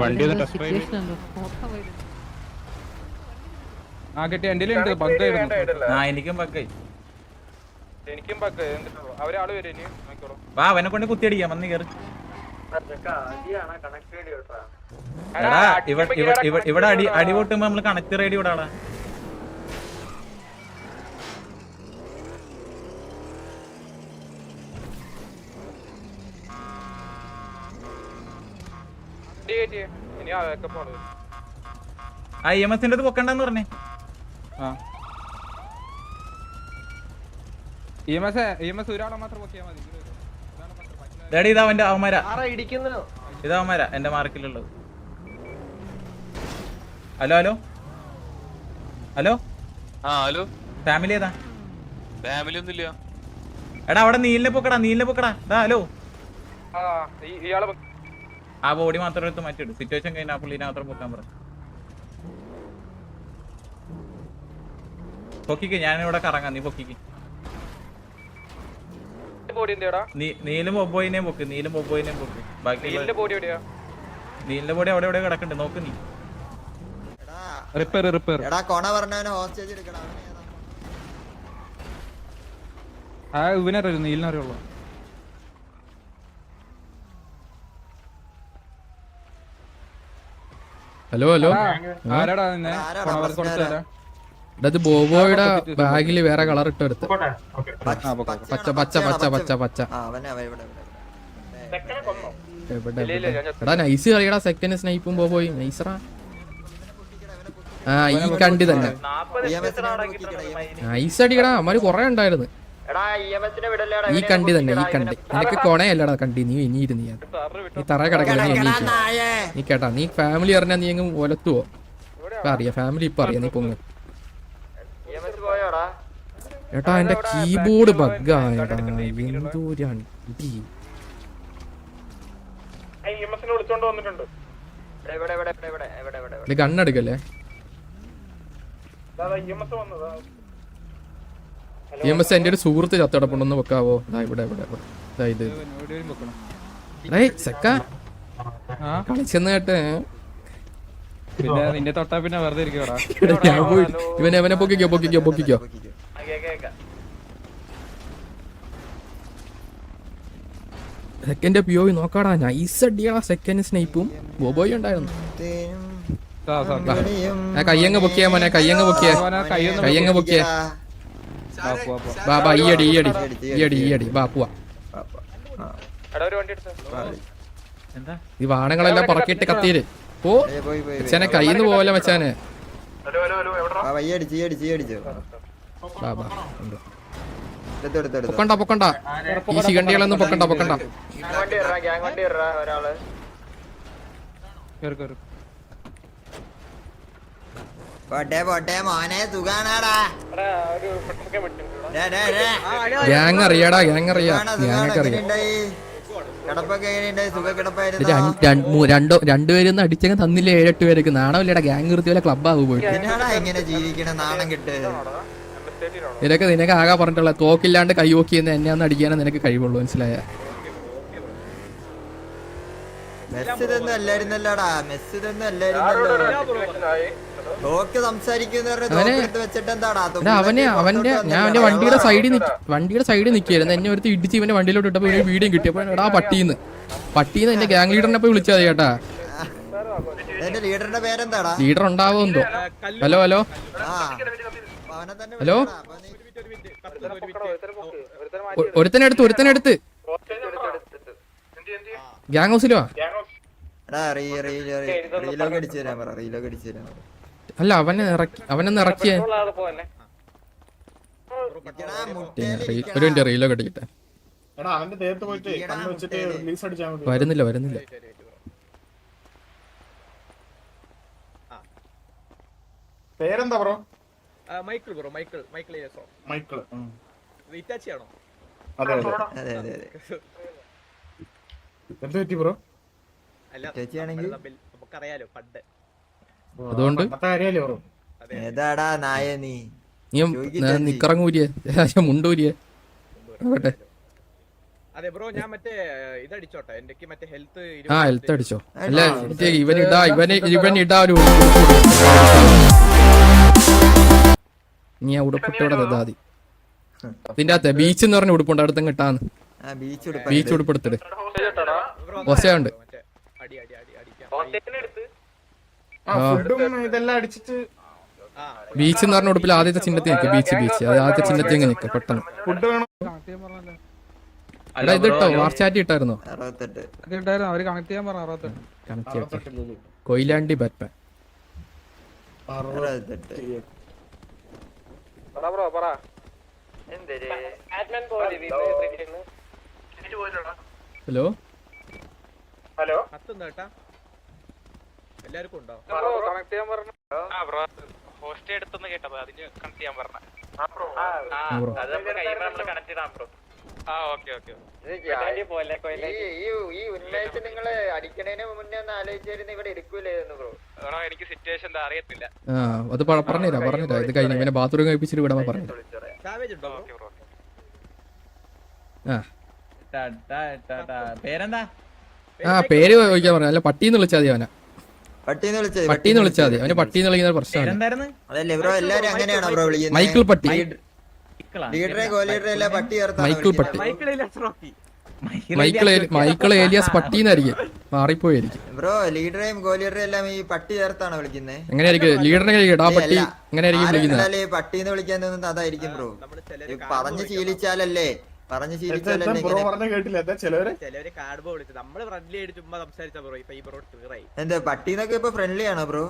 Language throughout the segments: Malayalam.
വണ്ടി എനിക്കും ബഗ്ഗായി. വാ അവനെ കൊണ്ട് കുത്തിയടിക്കാം. വന്ന് കേറ്. ഇവിടെ അടി പൊട്ടുമ്പോ നമ്മള് കണക്ട് റേഡി വിടാടാ. ആ EMS പൊക്കണ്ടെന്ന് പറഞ്ഞേ. ഒരാളെ മാത്രം പൊക്കിയാ മതി. ഇതവന്റെ അവന്മാരാ, ഇതവന്മാരാ എന്റെ മാർക്കിലുള്ളത്. Hello hello hello hello, family ഏതാ? ഫാമിലി ഒന്നുമില്ല. എടാ അവിടെ നീലിനെ പൊക്കടാ, നീലിനെ പൊക്കടാ. ഹലോ ആ ബോഡി മാത്രം എടുത്ത് മാറ്റിയിടും. സിറ്റുവേഷൻ കഴിഞ്ഞാൽ ആ പുള്ളിനെ മാത്രം പൊക്കാൻ പറ. പൊക്കിക്ക്, ഞാനിവിടെ കറങ്ങാം. നീ പൊക്കിക്ക്. നീലും ബൊബോയിനെയും പൊക്ക്, നീലും ബൊബോയിനെയും പൊക്ക്. ബാക്കി നീലിന്റെ ബോഡി അവിടെ എവിടെ കിടക്കണ്ട് നോക്ക്. നീ ഇവനറിയോ? നീലിനറിയുള്ളൂ. ഹലോ ഹലോ, ആരാടാ ഇത് ബോബോയുടെ ബാഗില് വേറെ കളർ ഇട്ട് എടുത്ത്. പച്ച പച്ച പച്ച പച്ച പച്ച. എടാ നൈസ് കളിയടാ. സെക്കൻഡ് സ്നൈപ്പും ബോബോയി നൈസറാ. ആ ഈ കണ്ടി തന്നെ നൈസ് അടിക്കടാ. അമ്മര് കൊറേ ഉണ്ടായിരുന്നു. ഈ കണ്ടി തന്നെ, ഈ കണ്ടി. നിനക്ക് കൊണയല്ലടാ കണ്ടി. നീ ഇനിയിരുന്നു നീ തറ കിടക്കണ. നീ കേട്ടാ, നീ ഫാമിലി അറിഞ്ഞാ നീ അങ്ങ് ഒലത്തുവോ? ഇപ്പൊ അറിയാം ഫാമിലി, ഇപ്പൊ അറിയാം. നീ പൊങ്ങ് ഏട്ടാ. എന്റെ കീബോർഡ് ബഗ്ഗായടാ. എന്തോരാണ് ഇടി. ഇത് കണ്ണെടുക്കല്ലേ? EMS എന്റെ ഒരു സുഹൃത്ത് ചത്തടപ്പുണ്ടെന്ന് വെക്കാവോ? ഇവിടെ ഇത് സെക്ക കളിച്ചെന്ന് കേട്ടെ. പിന്നെ നിന്റെ തൊട്ടാ പിന്നെ വെറുതെ ഇരിക്കോടാ. ഞാൻ പോയി ഇവനെ പൊക്കിക്കോ. സെക്കൻഡ് POV നോക്കാടാ. നൈസ് അടിയാ. സെക്കൻഡ് സ്നൈപ്പും ബോബോയി ഉണ്ടായിരുന്നു. കയ്യങ്ങ് പൊക്കിയാ മോനെ, കയ്യങ്ങ് പൊക്കിയേ. ബാ ഈ അടി ബാ പോവാ. ഈ വാണങ്ങളെല്ലാം പറക്കിട്ട് കത്തിയില് പോ. മച്ചാനെ കയ്യിന്ന് പോലെ മച്ചാനെ. പൊക്കണ്ട ഈ ശിഖണ്ഡികളൊന്നും പൊക്കണ്ട. ഗ്യാങ് അറിയാടാ, ഗ്യാങ് അറിയാം. രണ്ടുപേരും അടിച്ചങ്ങ് തന്നില്ലേ 7-8 പേർക്ക്. നാണമില്ലടാ. ഗ്യാങ് നിർത്തി പോലെ ക്ലബ്ബാവും പോയിട്ട്. നിനക്ക് ആകെ പറഞ്ഞിട്ടുള്ള തോക്കില്ലാണ്ട് കൈവോക്കിയെന്ന് എന്നെ ഒന്ന് അടിക്കാനേ നിനക്ക് കഴിവുള്ളൂ. മനസ്സിലായ? ഞാൻ വണ്ടിയുടെ സൈഡിൽ നിൽക്കായിരുന്നു. എന്നെ ഒരുത്തി ഇടിച്ച് ഇവന്റെ വണ്ടിയിലോട്ട് ഇട്ടപ്പോ ഒരു വീഡിയോ കിട്ടിയപ്പോ എടാ പട്ടീന്ന് എന്റെ ഗ്യാങ് ലീഡറിനെ പോയി വിളിച്ചാൽ മതി കേട്ടാ. ലീഡർ ഉണ്ടാവുമെന്തോ. ഹലോ ഒരുത്തനെടുത്ത് ഗ്യാങ് ഹൗസിലോ? അല്ല അവനൊന്ന് ഇറക്കിയേ. ഒരു മിനിറ്റ് റീലോ കെട്ടിക്കിട്ടെ. വരുന്നില്ല. പേരെന്താ ബ്രോ? Michael bro. മൈക്കിൾ ഇറ്റാച്ചിയാണോ? അതെ. എന്ത് പറ്റി ബ്രോ? നമുക്കറിയാലോ പണ്ട്. അതുകൊണ്ട് ഏതാടാ നായ നീ? നിക്കറങ്ങൂരിയെ മുണ്ടൂരിയെ അതെ ബ്രോ ഞാൻ മറ്റേ ഇതടിച്ചോട്ടെ എന്റെ മറ്റേ ഹെൽത്ത് ആ ഹെൽത്ത് അടിച്ചോ അല്ല ഇവൻ ഇടാ ഒരു നീ ആ ഉടുപ്പിട്ടോടെ നിന്നാ മതി ഇതിന്റെ അകത്തെ ബീച്ച് എന്ന് പറഞ്ഞ ഉടുപ്പുണ്ട് അടുത്ത് കിട്ടാന്ന് ബീച്ച് ഉടുപ്പെടുത്തിട്ട് ഒസയുണ്ട് അടി അടി അടി അടിക്കാം ഇതെല്ലാം അടിച്ചിട്ട് ബീച്ച് എന്ന് പറഞ്ഞ ഉടുപ്പിൽ ആദ്യത്തെ ചിഹ്നത്തിൽ നിൽക്കുക ബീച്ച് അത് ആദ്യത്തെ ചിഹ്നത്തിൽ ഇങ്ങനെ നിൽക്കുക പെട്ടെന്ന് ഫുഡ് വേണം. എടാ ഇതിട്ടോ വാർച്ചാറ്റി ഇട്ടായിരുന്നോ ഇട്ടായിരുന്നു അവര് കണക്ട് ചെയ്യാൻ പറഞ്ഞു 68. കണക്ട് ചെയ്യട്ടെ കൊയിലാണ്ടി ബാറ്റ്മാൻ ഹലോ ഹലോ കത്തുന്ന കേട്ടാ എല്ലാവർക്കും ഉണ്ടോ കണക്ട് ചെയ്യാൻ പറഞ്ഞു. ഹോസ്റ്റ് എടുത്തെന്ന് കേട്ടത് അതിന് കണക്ട് ചെയ്യാൻ പറഞ്ഞ ആ ഓക്കെ ഓക്കെ ഈ ഉന്മേഷം നിങ്ങള് അടിക്കണേന് മുന്നേ ഒന്ന് ആലോചിച്ചായിരുന്നു ഇവിടെ എടുക്കൂലായിരുന്നു ബ്രോ. എടാ എനിക്ക് സിറ്റുവേഷൻ എന്താ അറിയത്തില്ല. ആ അത് പറഞ്ഞുതരാ ഇത് കഴിഞ്ഞ ഇവനെ ബാത്റൂം കഴിപ്പിച്ചിട്ട് വിടാൻ പറഞ്ഞു സാവേജ് ഉണ്ടോ ഓക്കെ ബ്രോ ആ പേരെന്താ? ആ പേര് ചോദിക്കാൻ പറഞ്ഞു അല്ല പട്ടീന്ന് വിളിച്ചാൽ മതി അവനെ പട്ടീന്ന് വിളിച്ചാൽ മതി അവന് പട്ടീന്ന് വിളിക്കുന്ന പ്രശ്നമാണ് പേരെന്തായിരുന്നു? അതല്ലേ ബ്രോ എല്ലാരും അങ്ങനെയാണോ ബ്രോ വിളിക്കുന്നത്? മൈക്കിൾ പട്ടി ലീഡറെ കോ ലീഡറെ എല്ലാം പട്ടി ചേർത്താണ് മൈക്കിൾ പട്ടി മൈക്കിൾ ഏലിയാസ് പട്ടീന്നായിരിക്കും മാറിപ്പോയിരിക്കും ബ്രോ ലീഡറേയും കോ ലീഡറേയും എല്ലാം ഈ പട്ടി ചേർത്താണ് വിളിക്കുന്നത്. എങ്ങനെയായിരിക്കും ലീഡറിനെ ഇടാ പട്ടി എങ്ങനെയായിരിക്കും വിളിക്കുന്നത് ആരെങ്കിലും പട്ടീന്ന് വിളിക്കാൻ തോന്നുന്നത് അതായിരിക്കും ബ്രോ. പറഞ്ഞു ശീലിച്ചാലല്ലേ ചിലവര് കാർഡ് വിളിച്ചത് നമ്മള് ഫ്രണ്ട്ലി ആയിട്ട് ചുമ്മാ സംസാരിച്ച ബ്രോ ഇപ്പൊ ഈ ബ്രോ ക്ലിയറായി എന്താ പട്ടീന്നൊക്കെ ഇപ്പൊ ഫ്രണ്ട്ലി ആണോ ബ്രോ?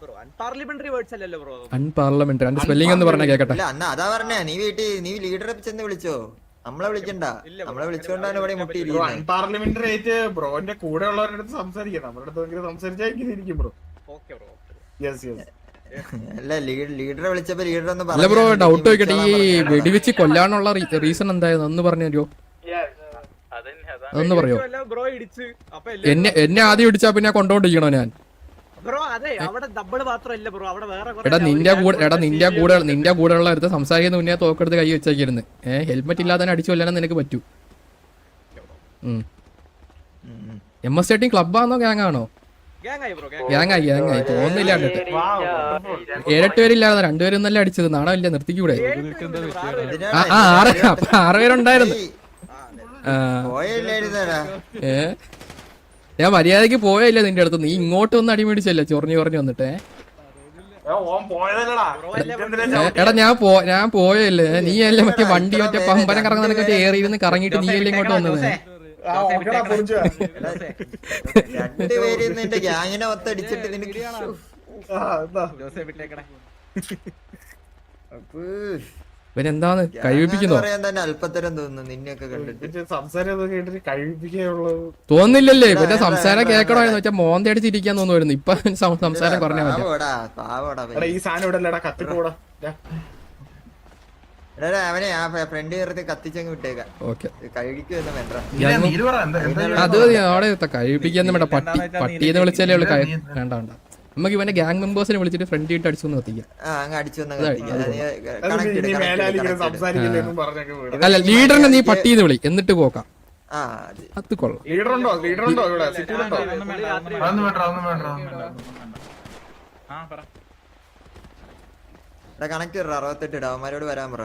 ബ്രോ അൺപാർലമെന്ററി വേർഡ്സ് അല്ലല്ലോ ബ്രോ. അൺപാർലമെന്ററി അതിന്റെ സ്പെല്ലിംഗ് ഒന്ന് പറഞ്ഞാ കേക്കട്ടെ. അല്ല അന്ന് അതാ പറഞ്ഞ നീ ലീഡറെ ചെന്ന് വിളിച്ചോ, നമ്മളെ വിളിക്കണ്ട. നമ്മളെ വിളിച്ചോണ്ടാണ് ഇവിടെ മുട്ടിയിരിക്കുന്നത്. പാർലമെന്ററി ആയിട്ട് ബ്രോന്റെ കൂടെ ഉള്ളവരുടെ അടുത്ത് സംസാരിക്കാം. നമ്മുടെ അടുത്ത് സംസാരിച്ചായിരിക്കും ബ്രോ. ഓക്കെ ബ്രോ യെസ് അല്ല ലീഡറെ വിളിച്ചപ്പോ ലീഡർ ഒന്ന് അല്ല ബ്രോ ഡൗട്ട് ചോദിക്കട്ടെ ഈ വെടിവെച്ച് കൊല്ലാനുള്ള റീസൺ എന്തായിരുന്നു ഒന്ന് പറഞ്ഞു തരുമോ? അതൊന്ന് പറയോ? ബ്രോ ഇടിച്ച് അപ്പൊ എന്നെ ആദ്യം ഇടിച്ചാ പിന്നെ കൊണ്ടോണ്ടിരിക്കണോ ഞാൻ? ബ്രോ അതെ അവിടെ ഡബിൾ മാത്രമല്ല ബ്രോ അവിടെ വേറെ എടാ നിന്റെ കൂടെ ഉള്ള അടുത്ത് സംസാരിക്കുന്ന മുന്നേ തോക്കെടുത്ത് കൈ വെച്ചേക്കിരുന്നു. ഹെൽമെറ്റ് ഇല്ലാതെ തന്നെ അടിച്ചു കൊല്ലാനും നിനക്ക് പറ്റൂ. MS-18 ക്ലബ്ബാണോ ഗ്യാങ്ങാണോ? ഗ്യാങ്ങായി തോന്നുന്നില്ല കണ്ടിട്ട്. 7 പേരില്ലാതെ 2 പേരും നല്ല അടിച്ചത് നാണമില്ല നിർത്തിക്കൂടെ? 6 പേരുണ്ടായിരുന്നു. ഞാൻ മര്യാദക്ക് പോയല്ലേ നിന്റെ അടുത്ത്. നീ ഇങ്ങോട്ട് ഒന്ന് അടിമേടിച്ചല്ലേ ചൊറിഞ്ഞു വന്നിട്ടേ. എടാ ഞാൻ പോയല്ലേ, നീ അല്ലേ മറ്റേ വണ്ടി മറ്റേ പമ്പനം കറങ്ങുന്നതിനൊക്കെ ഏറിയിരുന്ന് കറങ്ങിട്ട് നീ അല്ലേ ഇങ്ങോട്ട് വന്നത്? രണ്ടുപേര് എന്റെ ഗ്യാങ്ങിനെ ഒത്തടിച്ചിട്ട് നിനക്ക് ഇവനെന്താന്ന് കഴിവിപ്പിക്കുന്നോ തന്നെ അല്പത്തരം തോന്നുന്നു നിന്നെയൊക്കെ കണ്ടിട്ട്. സംസാരം കേട്ടിട്ട് കഴിപ്പിക്കാനുള്ളത് തോന്നില്ലല്ലേ? ഇവന്റെ സംസാരം കേൾക്കണമായിരുന്നു വെച്ചാൽ മോന്ത അടിച്ചിരിക്കാൻ തോന്നുമായിരുന്നു. ഇപ്പൊ സംസാരം കുറഞ്ഞാ മതി. ഈ സാധനം ഇവിടെ കത്തിപ്പോടാ. അവനെ ആ ഫ്രണ്ട് ചേർത്ത് കത്തിച്ചങ്ങ് വിട്ടേക്കാം. കഴിക്കൊന്നും വേണ്ട. അത് അവിടെ കഴിപ്പിക്കാൻ വേണ്ട. പട്ടീന്ന് വിളിച്ചാലേ ഉള്ളു. വേണ്ട നമുക്ക് ഇവന്റെ ഗ്യാങ് മെമ്പേഴ്സിനെ വിളിച്ചിട്ട് ഫ്രണ്ട് ഇട്ട് അടിച്ചു കത്തിക്കാം. അല്ല ലീഡറിനെ നീ പട്ടീന്ന് വിളി എന്നിട്ട് പോക്കാം. അത് കൊള്ളാം. കണക്ട് 68 അവന്മാരോട് വരാൻ പറ.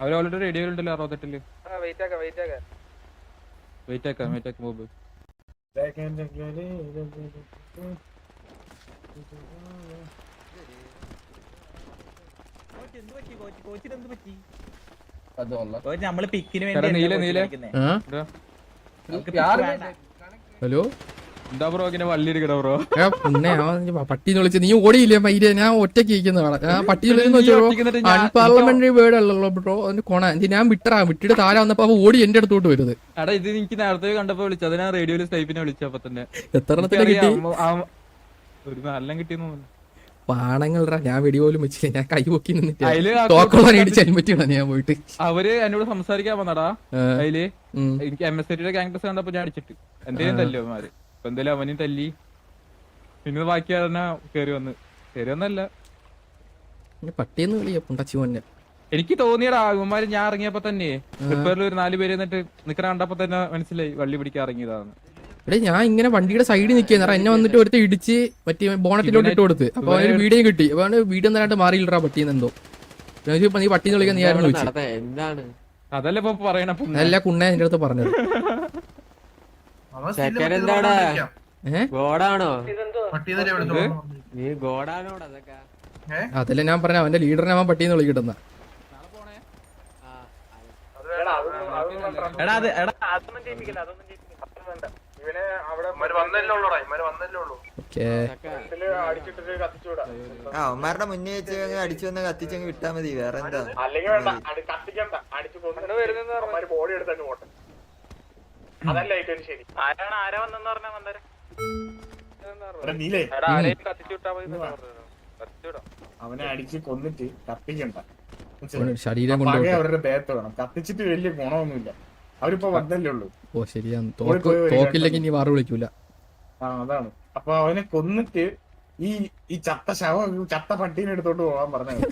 അവര് ഓൾറെഡി റേഡിയോയിലുണ്ടല്ലോ 68. വെയിറ്റ് ആക്കാം ബോബ്. നമ്മള് പിക്കിന് നീല ഹലോ എന്താ ബ്രോ ഇങ്ങനെ വള്ളി എടുക്കണ ബ്രോ? പിന്നെ പട്ടീന്ന് വിളിച്ച് നീ ഓടിയില്ലേ മൈര്? ഞാൻ ഒറ്റയ്ക്ക് ഇരിക്കുന്ന പട്ടി അൺപാർലമെന്ററി വേർഡ് അല്ലല്ലോ ബ്രോ. അതിന്റെ കൊണ ഞാൻ വിട്ടിട്ട് താഴെ വന്നപ്പോ ഓടി എന്റെ അടുത്തോട്ട് വരുന്നത്. എടാ ഇത് എനിക്ക് നേരത്തെ കണ്ടപ്പോ വിളിച്ചു. അത് ഞാൻ റേഡിയോയില് സ്നൈപ്പിനെ വിളിച്ചപ്പോ തന്നെ. എത്രണ്ണത്തിന് കിട്ടി? ഒരു 4 കിട്ടിയെന്ന് തോന്നുന്നു. പാണങ്ങളാ ഞാൻ വെടി പോലും വെച്ചില്ല. ഞാൻ കൈ പൊക്കി നിന്നിട്ട് തോക്കുള്ള അടിച്ച് ഹെൽമെറ്റ് ഞാൻ പോയിട്ട്. അവര് എന്നോട് സംസാരിക്കാൻ വന്നടാ. അതില് എനിക്ക് MS-18 ഗ്യാങ് ഡ്രസ് കണ്ടപ്പോ ഞാൻ അടിച്ചിട്ട് എന്തേലും തല്ലോ അവന്മാര്. അപ്പൊ എന്തായാലും അവനും തല്ലി. പിന്നെ ബാക്കി കേറി വന്നല്ല പട്ടിയെന്ന് വിളിയ പുണ്ടച്ചി മോനെ. എനിക്ക് തോന്നിയടാ ഇവന്മാര് ഞാൻ ഇറങ്ങിയപ്പോ തന്നെ റിപ്പയറിൽ ഒരു 4 പേര് എന്നിട്ട് നിക്കണ കണ്ടപ്പോ തന്നെ മനസ്സിലായി വള്ളി പിടിക്കാൻ ഇറങ്ങിയതാണ്. എടേ ഞാൻ ഇങ്ങനെ വണ്ടിയുടെ സൈഡിൽ നിൽക്കുന്ന എന്നെ വന്നിട്ട് ഒരുത്ത ഇടിച്ച് മറ്റേ ബോണറ്റിലോട്ട് ഇട്ട് കൊടുത്ത്. അപ്പൊ അവനൊരു വീഡിയോ കിട്ടി. അപ്പൊ അവന് വീഡിയോ തരാണ്ട് മാറിയില്ലടാ പട്ടിന്ന് എന്തോ. നീ പട്ടിന്ന് വിളിക്കാൻ നീ ആരും ചോദിച്ചു. അതല്ലേ ഇപ്പൊ പറയണ. അതല്ല കുണ്ണ എന്റെ അടുത്ത് പറഞ്ഞത്. അതല്ല ഞാൻ പറഞ്ഞ അവന്റെ ലീഡറിനെ അവൻ പട്ടിന്ന് വിളിക്കിട്ടുന്ന. എടാ അത് എടാ അവന്മാരുടെ മുന്നേ വെച്ച് അടിച്ചു വന്ന് കത്തിച്ചങ്ങ് വിട്ടാ മതി. വേറെ എന്താ അവനെ അടിച്ച് കൊന്നിട്ട് കത്തിക്കണ്ട. ശരീരം പക അവരുടെ ദേഹത്ത് വേണം. കത്തിച്ചിട്ട് വലിയ ഗുണമൊന്നുമില്ല. അവരിപ്പോ വന്നല്ലേ ഉള്ളൂ. ഓ ശരിയാണ്. തോക്കില്ലെങ്കിൽ ഇനി വാറ് വിളിക്കൂല. അതാണ്. അപ്പൊ അവനെ കൊന്നിട്ട് ഈ ചത്ത ശവം ചത്ത പട്ടീനെ എടുത്തോണ്ട് പോകാൻ പറഞ്ഞത്.